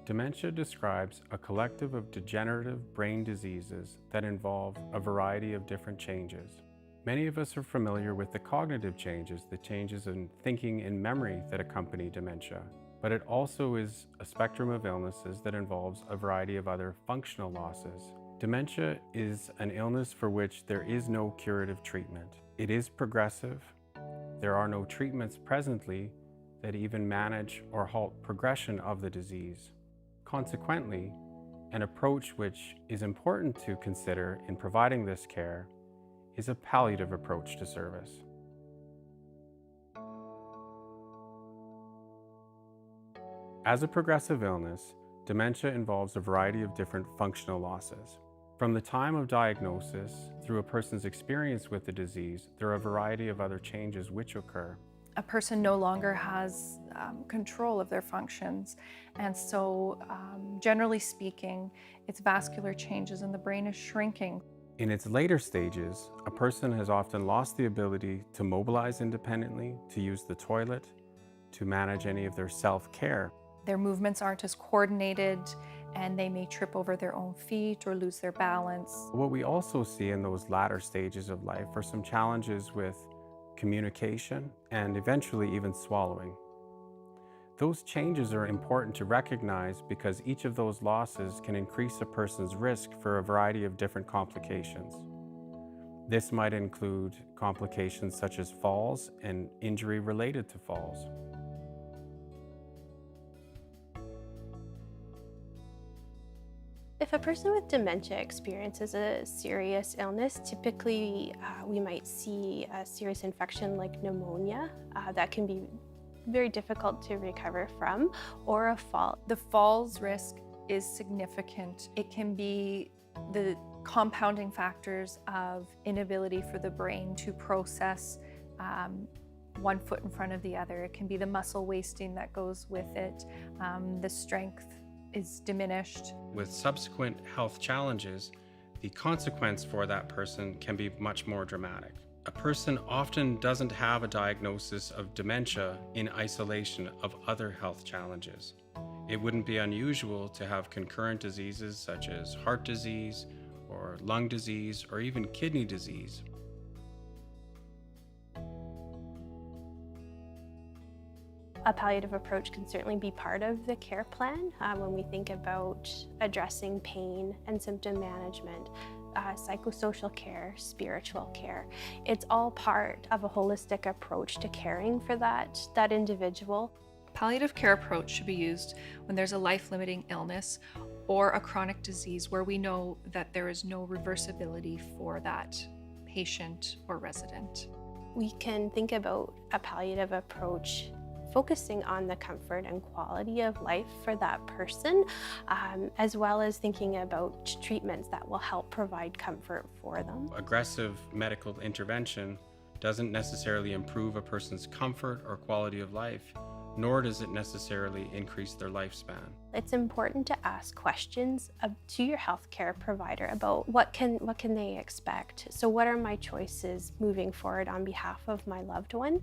Dementia describes a collective of degenerative brain diseases that involve a variety of different changes. Many of us are familiar with the cognitive changes, the changes in thinking and memory that accompany dementia, but it also is a spectrum of illnesses that involves a variety of other functional losses. Dementia is an illness for which there is no curative treatment. It is progressive. There are no treatments presently that even manage or halt progression of the disease. Consequently, an approach which is important to consider in providing this care is a palliative approach to service. As a progressive illness, dementia involves a variety of different functional losses. From the time of diagnosis through a person's experience with the disease, there are a variety of other changes which occur. A person no longer has control of their functions. And so generally speaking, it's vascular changes and the brain is shrinking. In its later stages, a person has often lost the ability to mobilize independently, to use the toilet, to manage any of their self-care. Their movements aren't as coordinated and they may trip over their own feet or lose their balance. What we also see in those latter stages of life are some challenges with communication, and eventually even swallowing. Those changes are important to recognize because each of those losses can increase a person's risk for a variety of different complications. This might include complications such as falls and injury related to falls. If a person with dementia experiences a serious illness, typically we might see a serious infection like pneumonia that can be very difficult to recover from, or a fall. The falls risk is significant. It can be the compounding factors of inability for the brain to process one foot in front of the other. It can be the muscle wasting that goes with it, the strength is diminished. With subsequent health challenges, the consequence for that person can be much more dramatic. A person often doesn't have a diagnosis of dementia in isolation of other health challenges. It wouldn't be unusual to have concurrent diseases such as heart disease or lung disease or even kidney disease. A palliative approach can certainly be part of the care plan when we think about addressing pain and symptom management, psychosocial care, spiritual care. It's all part of a holistic approach to caring for that individual. Palliative care approach should be used when there's a life-limiting illness or a chronic disease where we know that there is no reversibility for that patient or resident. We can think about a palliative approach focusing on the comfort and quality of life for that person, as well as thinking about treatments that will help provide comfort for them. Aggressive medical intervention doesn't necessarily improve a person's comfort or quality of life, nor does it necessarily increase their lifespan. It's important to ask questions to your healthcare provider about what can they expect. So what are my choices moving forward on behalf of my loved one?